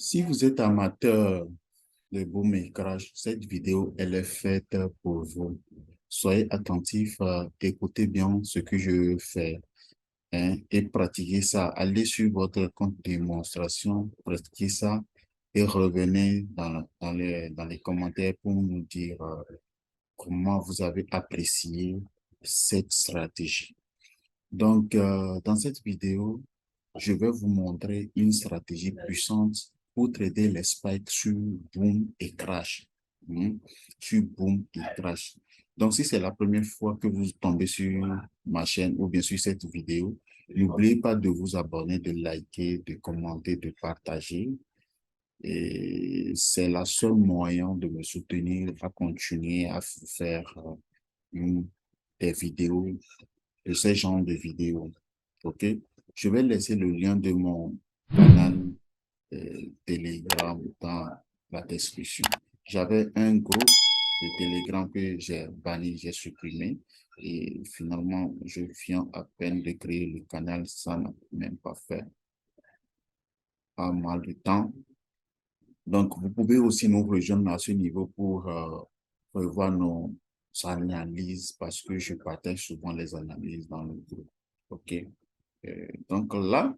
Si vous êtes amateur de boom et crash, cette vidéo, elle est faite pour vous. Soyez attentifs, écoutez bien ce que je fais, hein, et pratiquez ça. Allez sur votre compte démonstration, pratiquez ça et revenez dans les commentaires pour nous dire comment vous avez apprécié cette stratégie. Donc, dans cette vidéo, je vais vous montrer une stratégie puissante pour trader les spikes sur Boom et Crash. Hmm, Sur Boom et Crash. Donc, si c'est la première fois que vous tombez sur ma chaîne ou bien sur cette vidéo, n'oubliez pas de vous abonner, de liker, de commenter, de partager. Et c'est la seule moyen de me soutenir à continuer à faire une- des vidéos, de ce genre de vidéos. OK? Je vais laisser le lien de mon canal Telegram dans la description. J'avais un groupe de Telegram que j'ai banni, j'ai supprimé. Et finalement, je viens à peine de créer le canal. Ça n'a même pas fait pas mal de temps. Donc, vous pouvez aussi nous rejoindre à ce niveau pour revoir nos analyses parce que je partage souvent les analyses dans le groupe. OK? Donc là,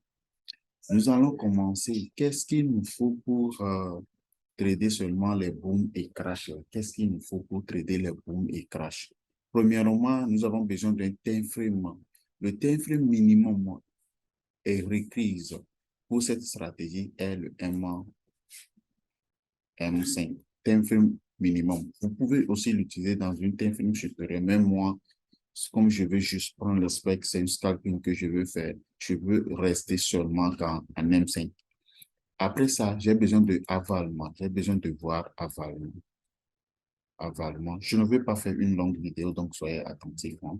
nous allons commencer. Qu'est-ce qu'il nous faut pour trader seulement les booms et crash? Qu'est-ce qu'il nous faut pour trader les booms et crash? Premièrement, nous avons besoin d'un time frame. Le time frame minimum est requise pour cette stratégie est le M5. Time frame minimum. Vous pouvez aussi l'utiliser dans une time frame supérieure. Même moi, comme je veux juste prendre le spec, c'est un scalping que je veux faire. Je veux rester seulement en M5. Après ça, j'ai besoin de avalement. J'ai besoin de voir avalement. Avalement. Je ne veux pas faire une longue vidéo, donc soyez attentifs, hein.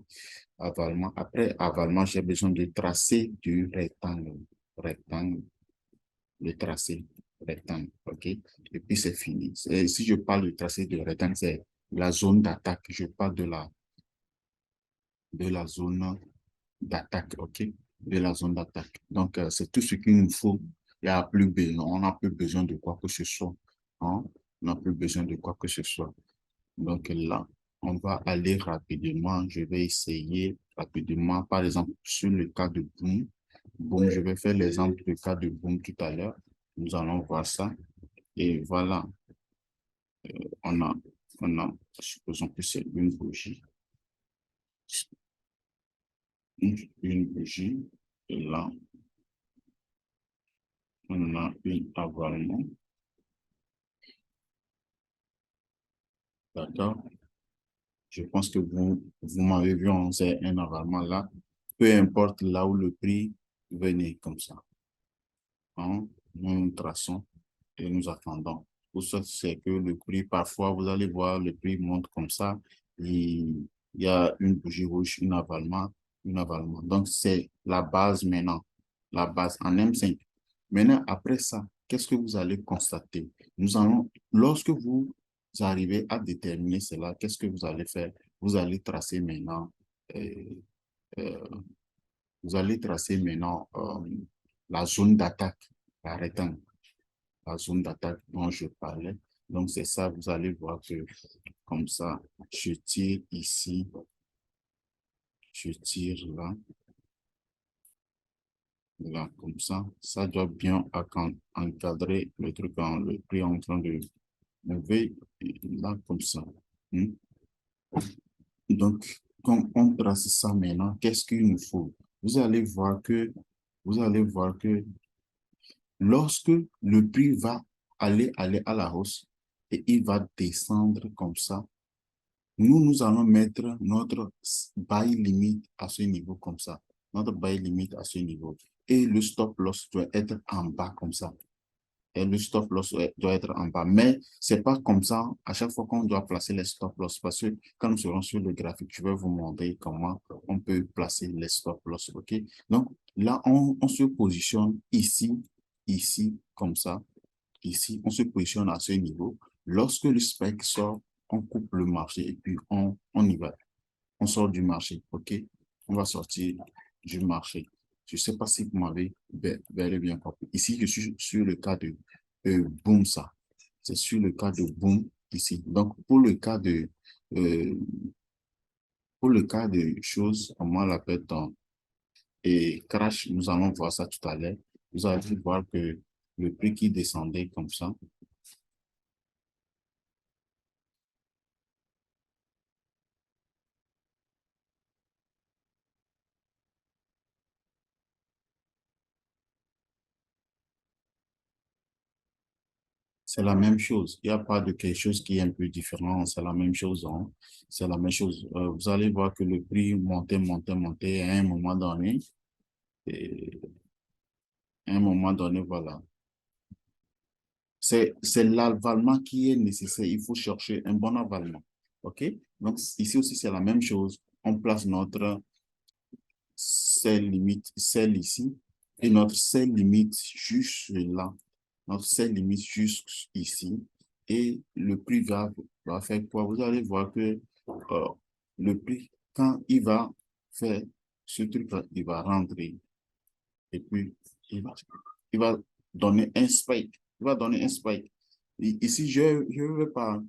Avalement. Après avalement, j'ai besoin de tracer du rectangle. Rectangle. Le tracé rectangle. OK? Et puis c'est fini. Si je parle du tracé de rectangle, c'est la zone d'attaque. Je parle de la zone d'attaque. OK? De la zone d'attaque. Donc, c'est tout ce qu'il nous faut. Il n'y a plus besoin. On n'a plus besoin de quoi que ce soit, hein? On n'a plus besoin de quoi que ce soit. Donc là, on va aller rapidement. Je vais essayer rapidement. Par exemple, sur le cas de Boom. Boom, je vais faire l'exemple du cas de Boom tout à l'heure. Nous allons voir ça. Et voilà, on a, supposons que c'est une bougie. Une bougie. Et là, on a une avalement. D'accord? Je pense que vous m'avez vu, on sait un avalement là. Peu importe là où le prix venait comme ça, hein, nous traçons et nous attendons. Pour ça, c'est que le prix, parfois, vous allez voir, le prix monte comme ça. Il y a une bougie rouge, une avalement. Donc, c'est la base maintenant, la base en M5. Maintenant, après ça, qu'est-ce que vous allez constater? Nous allons, lorsque vous arrivez à déterminer cela, qu'est-ce que vous allez faire? Vous allez tracer maintenant euh, euh, vous allez tracer maintenant la zone d'attaque, arrêtant la zone d'attaque dont je parlais. Donc, c'est ça, vous allez voir que comme ça, je tire ici, je tire là, là, comme ça doit bien encadrer le truc quand le prix est en train de mouver, là, comme ça. Hmm. Donc, quand on trace ça maintenant, qu'est-ce qu'il nous faut? Vous allez voir que, vous allez voir que lorsque le prix va aller à la hausse et il va descendre comme ça, nous allons mettre notre buy limite à ce niveau comme ça. Notre buy limite à ce niveau. Et le stop loss doit être en bas comme ça. Et le stop loss doit être en bas. Mais c'est pas comme ça à chaque fois qu'on doit placer les stop loss. Parce que quand nous serons sur le graphique, je vais vous montrer comment on peut placer les stop loss. OK? Donc là, on se positionne ici, ici, comme ça. Ici, on se positionne à ce niveau. Lorsque le spike sort, on coupe le marché et puis on y va. On sort du marché. OK? On va sortir du marché. Je ne sais pas si vous m'avez bel et bien compris. Ici, je suis sur le cas de boom ça. C'est sur le cas de boom ici. Donc, euh, pour le cas de choses, comment on l'appelle dans et crash, nous allons voir ça tout à l'heure. Vous allez voir que le prix qui descendait comme ça, c'est la même chose. Il n'y a pas de quelque chose qui est un peu différent. C'est la même chose, hein. C'est la même chose. Vous allez voir que le prix montait, montait, montait à un moment donné. Et à un moment donné, voilà. C'est l'avalement qui est nécessaire. Il faut chercher un bon avalement. OK? Donc, ici aussi, c'est la même chose. On place notre sel limite, celle ici, et notre sel limite juste là. Notre sel limite juste ici. Et le prix va faire quoi? Vous allez voir que le prix, quand il va faire ce truc-là, il va rentrer. Et puis, il va, il va donner un spike. Il va donner un spike. Ici, je ne vais pas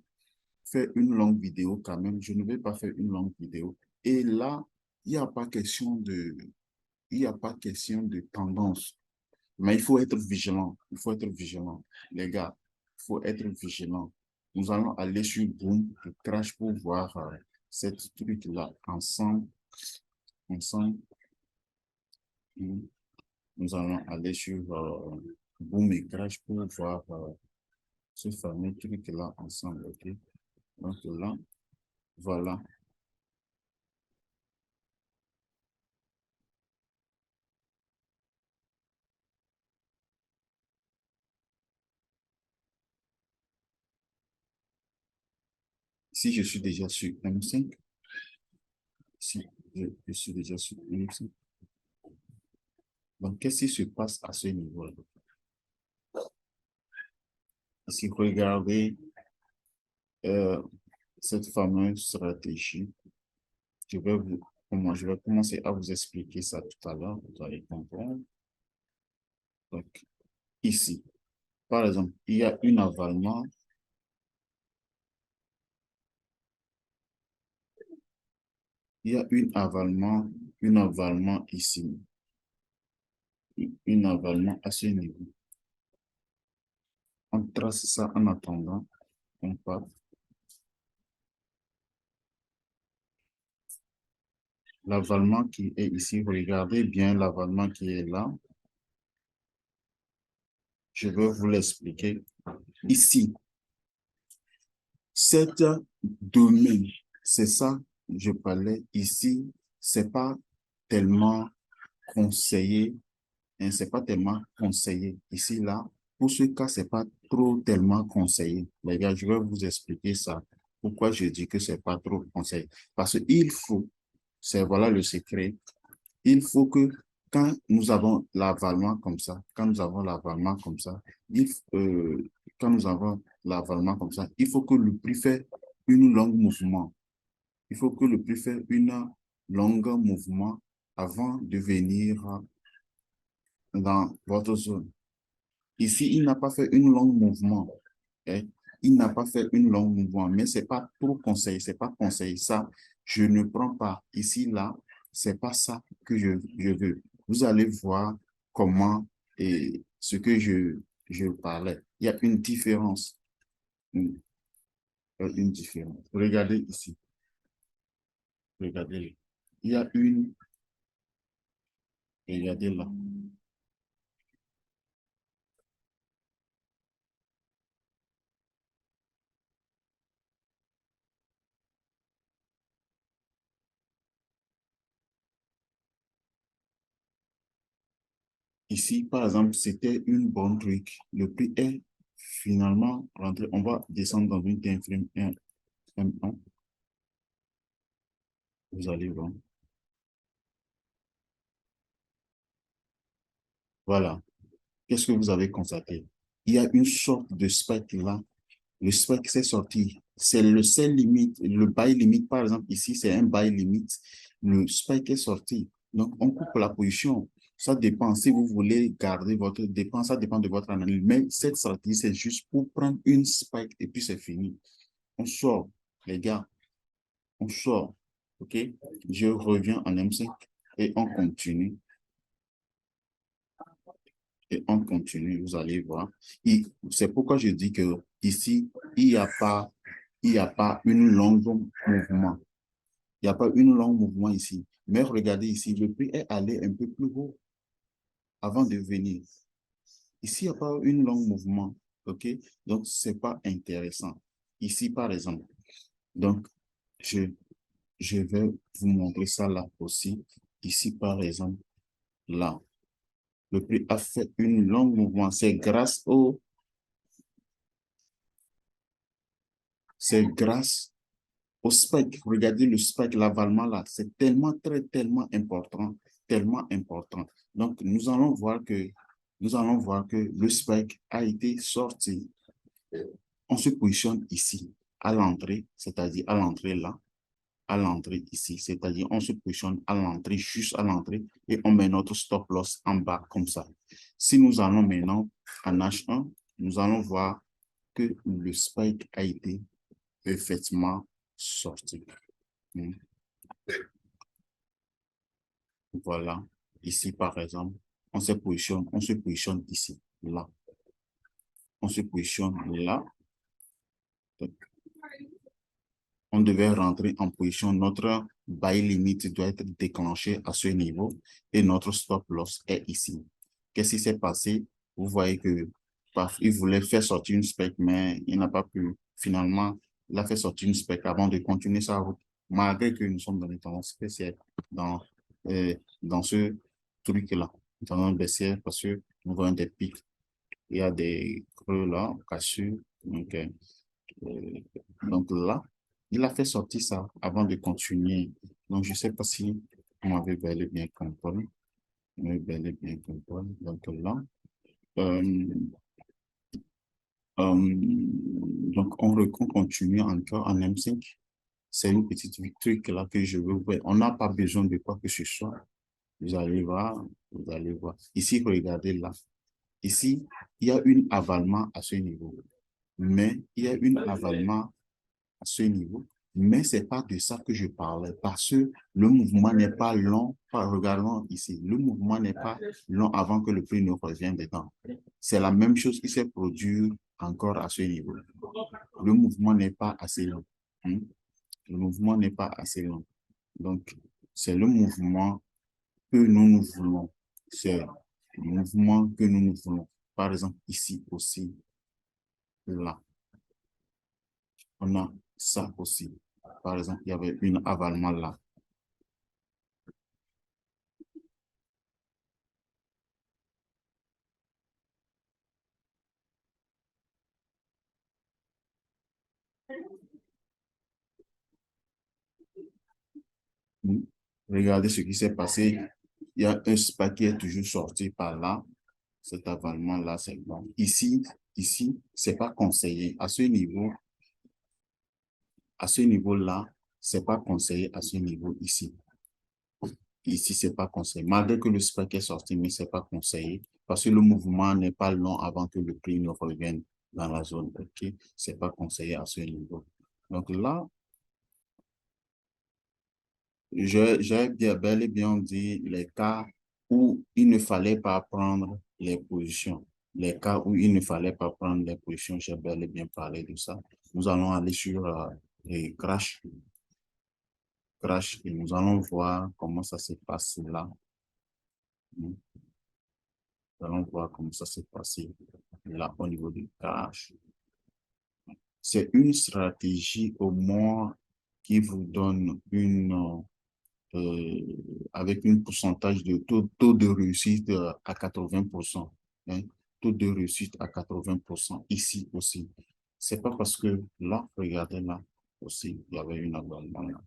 faire une longue vidéo quand même. Je ne vais pas faire une longue vidéo. Et là, il n'y a pas question de, il n'y a pas question de tendance. Mais il faut être vigilant. Il faut être vigilant. Les gars, il faut être vigilant. Nous allons aller sur Boom, le Crash pour voir cette truc-là ensemble. Ensemble. Nous allons aller sur Boom et Crash pour voir ce fameux truc-là ensemble. OK? Donc là, voilà. Si je suis déjà sur M5, si je suis déjà sur M5, donc qu'est-ce qui se passe à ce niveau-là? Si vous regardez cette fameuse stratégie, je vais commencer à vous expliquer ça tout à l'heure, vous allez comprendre. Donc, ici, par exemple, il y a un avalement, il y a un avalement ici, un avalement à ce niveau. On trace ça en attendant, on part. L'avalement qui est ici, regardez bien l'avalement qui est là. Je vais vous l'expliquer. Ici, cette domaine, c'est ça, je parlais ici, c'est pas tellement conseillé, hein, c'est pas tellement conseillé. Ici, là, pour ce cas, c'est pas trop tellement conseillé. Les gars, je vais vous expliquer ça. Pourquoi je dis que c'est pas trop conseillé? Parce qu'il faut, c'est voilà le secret, il faut que quand nous avons l'avalement comme ça, quand nous avons l'avalement comme ça, quand nous avons l'avalement comme ça, il faut que le prix fait une longue mouvement. Il faut que le prix fait une longue mouvement avant de venir dans votre zone. Ici, il n'a pas fait une longue mouvement. Hein. Il n'a pas fait une longue mouvement, mais c'est pas trop conseil, c'est pas conseil. Ça, je ne prends pas. Ici, là, c'est pas ça que je veux. Vous allez voir comment et ce que je parlais. Il y a une différence. Une, une différence. Regardez ici. Regardez. Il y a une. Regardez là. Ici, par exemple, c'était une bonne truc. Le prix est finalement rentré. On va descendre dans une time frame 1. Vous allez voir. Voilà. Qu'est-ce que vous avez constaté? Il y a une sorte de spike là. Le spike s'est sorti. C'est le sell limite, le buy limite, par exemple, ici, c'est un buy limite. Le spike est sorti. Donc, on coupe la position. Ça dépend. Si vous voulez garder votre dépense, ça dépend de votre analyse. Mais cette stratégie, c'est juste pour prendre une spike et puis c'est fini. On sort, les gars. On sort. OK? Je reviens en M5 et on continue. Et on continue, vous allez voir. C'est pourquoi je dis que ici, il n'y a pas une longue mouvement. Il n'y a pas une longue mouvement ici. Mais regardez ici, le prix est allé un peu plus haut avant de venir. Ici, il n'y a pas une longue mouvement. OK? Donc, ce n'est pas intéressant. Ici, par exemple. Donc, je, je vais vous montrer ça là aussi. Ici, par exemple, là. Le prix a fait une longue mouvement. C'est grâce au spike. Regardez le spike, l'avalement là. C'est tellement important. Tellement important. Donc, nous allons voir que le spike a été sorti. On se positionne ici, à l'entrée, c'est-à-dire à l'entrée là, à l'entrée ici, c'est-à-dire on se positionne à l'entrée, juste à l'entrée, et on met notre stop loss en bas comme ça. Si nous allons maintenant en H1, nous allons voir que le spike a été effectivement sorti. Voilà, ici par exemple, on se positionne ici, là. On se positionne là. On devait rentrer en position. Notre buy limite doit être déclenché à ce niveau et notre stop loss est ici. Qu'est-ce qui s'est passé? Vous voyez que il voulait faire sortir une spec, mais il n'a pas pu. Finalement, il a fait sortir une spec avant de continuer sa route, malgré que nous sommes dans les tendances spéciales, dans ce truc-là, tendance baissière, parce que nous voyons des pics. Il y a des creux là, cassures. Euh, donc là, il a fait sortir ça avant de continuer. Donc, je ne sais pas si vous m'avez bel et bien compris. Vous m'avez bel et bien compris. Donc là, euh, donc on continue encore en M5. C'est une petite victoire là que je veux voir. On n'a pas besoin de quoi que ce soit. Vous allez voir, vous allez voir. Ici, regardez là. Ici, il y a un avalement à ce niveau. Mais il y a un avalement à ce niveau. Mais ce n'est pas de ça que je parlais parce que le mouvement n'est pas long. Regardons ici, le mouvement n'est pas long avant que le prix ne revienne dedans. C'est la même chose qui s'est produit encore à ce niveau. Le mouvement n'est pas assez long. Le mouvement n'est pas assez long. Donc, c'est le mouvement que nous voulons. C'est le mouvement que nous voulons. Par exemple, ici aussi, là. On a ça aussi. Par exemple, il y avait un avalement là. Regardez ce qui s'est passé. Il y a un spa qui est toujours sorti par là. Cet avalement-là, c'est bon. Ici, c'est pas conseillé. À ce niveau-là, c'est pas conseillé à ce niveau ici. Ici, c'est pas conseillé. Malgré que le spa est sorti, mais c'est pas conseillé parce que le mouvement n'est pas long avant que le prix ne revienne dans la zone. OK? C'est pas conseillé à ce niveau. Donc là, j'ai bel et bien dit les cas où il ne fallait pas prendre les positions. Les cas où il ne fallait pas prendre les positions, j'ai bel et bien parlé de ça. Nous allons aller sur les crash et nous allons voir comment ça se passe là. Nous allons voir comment ça s'est passé là au niveau du crash. C'est une stratégie au moins qui vous donne euh, avec un pourcentage de taux de réussite à 80%. Hein, taux de réussite à 80% ici aussi. C'est pas parce que là, regardez là aussi, il y avait une abandon là.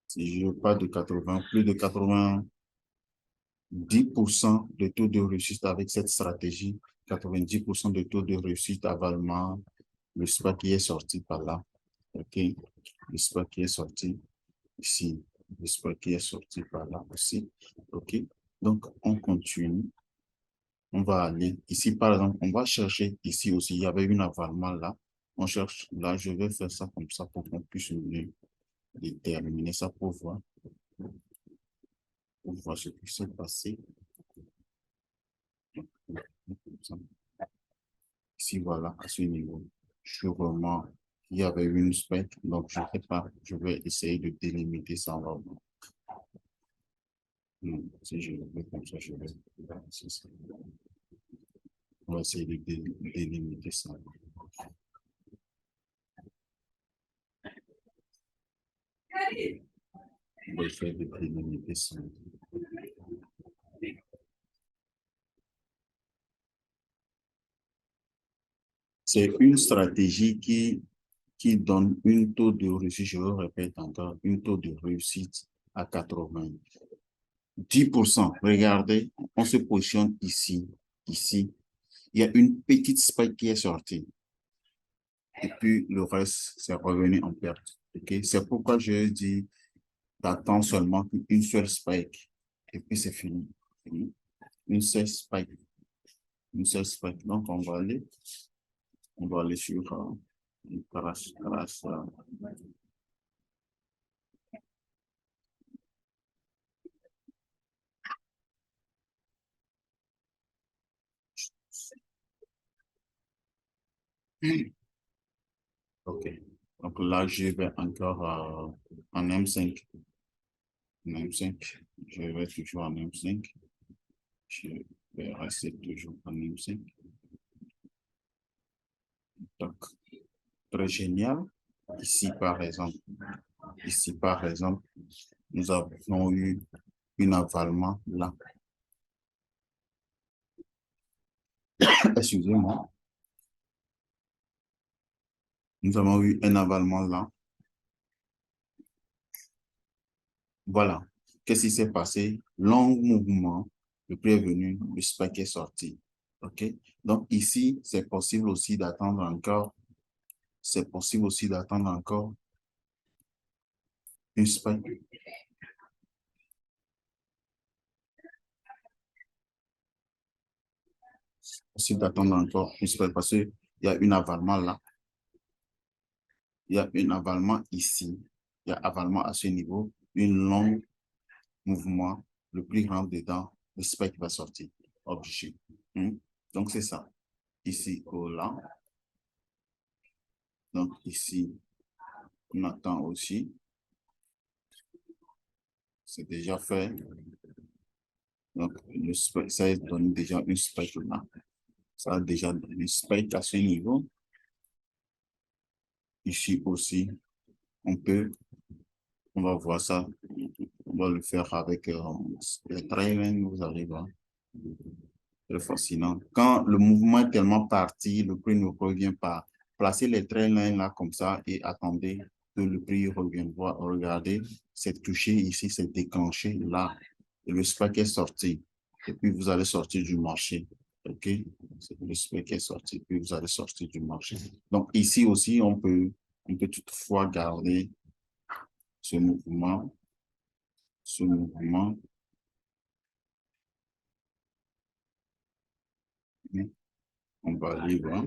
Si je parle de 80, plus de 90% de taux de réussite avec cette stratégie, 90% de taux de réussite avalement, le spike qui est sorti par là. OK? Le spike qui est sorti ici. Le spike qui est sorti par là aussi. OK? Donc, on continue. On va aller ici, par exemple, on va chercher ici aussi. Il y avait une avalement là. On cherche là. Je vais faire ça comme ça pour qu'on puisse mieux déterminer ça pour voir ce qui s'est passé. Ici, voilà, à ce niveau. Sûrement, il y avait une spec, donc je ne sais pas, je vais essayer de délimiter ça. Si je le fais comme ça, je vais. On va essayer de délimiter ça. On va essayer de délimiter ça. C'est une stratégie qui donne une taux de réussite, je le répète encore, une taux de réussite à 90%. Regardez, on se positionne ici, ici. Il y a une petite spike qui est sortie. Et puis, le reste, c'est revenu en perte. Okay? C'est pourquoi je dis d'attendre seulement une seule spike. Et puis, c'est fini. Une seule spike. Une seule spike. Donc, on va aller sur une trace. OK. Donc là, je vais encore en M5. En M5. Je vais toujours en M5. Je vais rester toujours en M5. Donc, très génial. Ici, par exemple, nous avons eu un avalement là. Excusez-moi. Nous avons eu un avalement là. Voilà. Qu'est-ce qui s'est passé? Long mouvement, le prix est venu, le spike est sorti. OK? Donc ici, c'est possible aussi d'attendre encore. C'est possible aussi d'attendre encore une spike. C'est possible d'attendre encore une spike parce qu'il y a un avalement là. Il y a un avalement ici. Il y a avalement à ce niveau. Une longue mouvement, le prix rentre dedans, le spike va sortir. Obligé. Donc, c'est ça. Ici, au là. Donc, ici, on attend aussi. C'est déjà fait. Donc, le spike, ça donne déjà une spike là. Ça a déjà donné une spike à ce niveau. Ici aussi, on va voir ça. On va le faire avec le trailing, vous arrivez. Très fascinant. Quand le mouvement est tellement parti, le prix ne revient pas. Placez les traîneurs là comme ça et attendez que le prix revienne. Regardez, c'est touché ici, c'est déclenché là. Et le spike est sorti. Et puis vous allez sortir du marché. OK? Le spike est sorti, puis vous allez sortir du marché. Donc ici aussi, on peut toutefois garder ce mouvement. Ce mouvement. On va aller voir.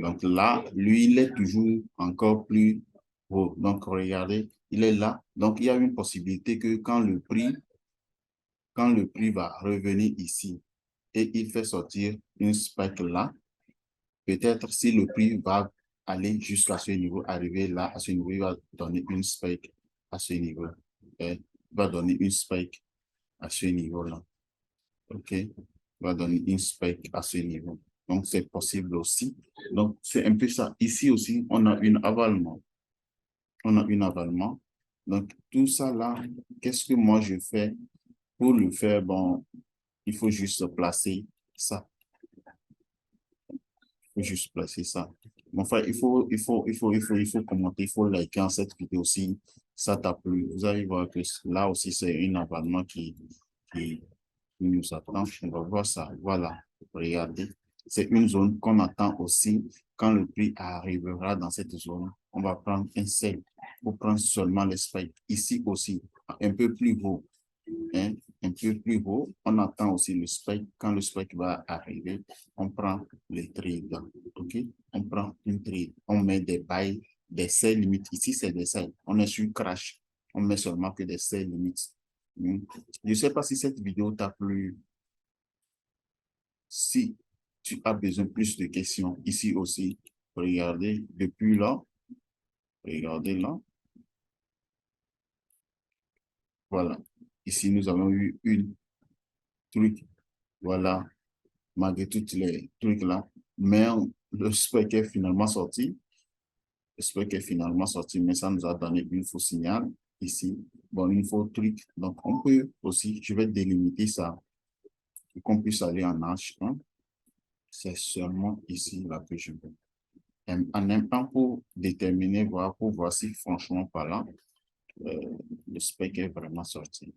Donc là, lui, il est toujours encore plus haut. Donc, regardez, il est là. Donc, il y a une possibilité que quand le prix va revenir ici et il fait sortir une spike là, peut-être si le prix va aller jusqu'à ce niveau, arriver là, à ce niveau, il va donner une spike à ce niveau. Il va donner une spike à ce niveau-là. OK? Il va donner une spike à ce niveau. Donc, c'est possible aussi. Donc, c'est un peu ça. Ici aussi, on a une avalement. On a une avalement. Donc, tout ça là, qu'est-ce que moi je fais pour le faire? Bon, il faut juste placer ça. Il faut juste placer ça. Bon, enfin, il faut commenter, il faut liker en cette vidéo aussi. Ça t'a plu. Vous allez voir que là aussi, c'est un avalement qui nous attend. On va voir ça. Voilà. Regardez. c'est une zone qu'on attend aussi. Quand le prix arrivera dans cette zone, on va prendre un sel pour prendre seulement le spike. Ici aussi, un peu plus haut, hein, un peu plus haut, on attend aussi le spike. Quand le spike va arriver, on prend le trade. OK? On prend une trade. On met des bails, des sell limites. Ici, c'est des sell. On est sur crash. On met seulement que des sell limites. Je ne sais pas si cette vidéo t'a plu. Si tu as besoin de plus de questions, ici aussi, regardez depuis là, regardez là, voilà. Ici, nous avons eu une truc, voilà, malgré tous les trucs là, mais le spec est finalement sorti, le spec est finalement sorti, mais ça nous a donné une faux signal ici, bon, une faux truc, donc on peut aussi, je vais délimiter ça, pour qu'on puisse aller en H1, c'est seulement ici là que je veux. En même temps, pour déterminer, voir, pour voir si franchement parlant, le spec est vraiment sorti.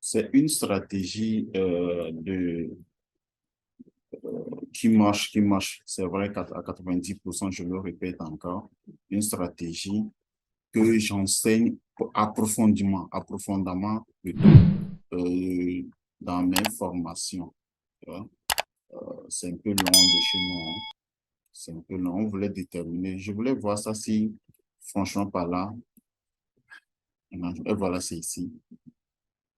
C'est une stratégie qui marche. C'est vrai qu'à 90%, je le répète encore, une stratégie que j'enseigne approfondamment plutôt, dans mes formations. C'est un peu long de chez nous, hein. C'est un peu long. On voulait déterminer. Je voulais voir ça si, franchement, par là, et voilà, c'est ici.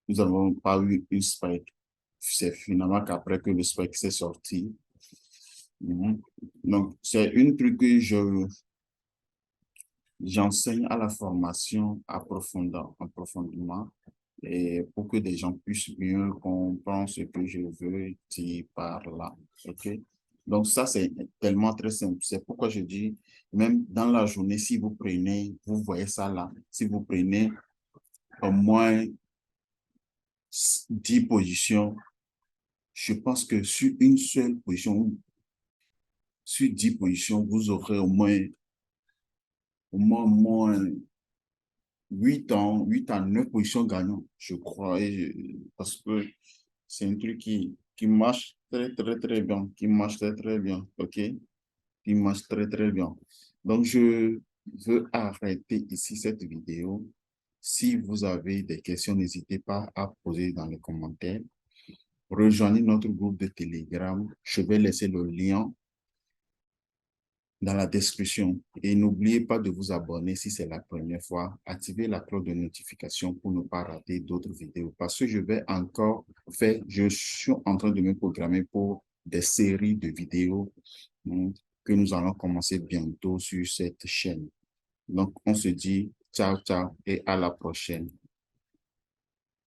Nous n'avons pas eu une spike. C'est finalement qu'après que le spike s'est sorti. Donc, c'est une truc que j'enseigne à la formation approfondément et pour que des gens puissent mieux comprendre ce que je veux dire par là. OK? Donc, ça, c'est tellement très simple. C'est pourquoi je dis, même dans la journée, si vous prenez, vous voyez ça là, si vous prenez au moins 10 positions, je pense que sur une seule position, sur 10 positions, vous aurez au moins 8 à 9 positions gagnantes, je crois, parce que c'est un truc qui marche très bien, qui marche très bien, OK? Qui marche très bien. Donc, je veux arrêter ici cette vidéo. Si vous avez des questions, n'hésitez pas à poser dans les commentaires. Rejoignez notre groupe de Telegram. Je vais laisser le lien dans la description. Et n'oubliez pas de vous abonner si c'est la première fois. Activez la cloche de notification pour ne pas rater d'autres vidéos. Parce que je vais encore faire, je suis en train de me programmer pour des séries de vidéos que nous allons commencer bientôt sur cette chaîne. Donc, on se dit ciao, ciao et à la prochaine.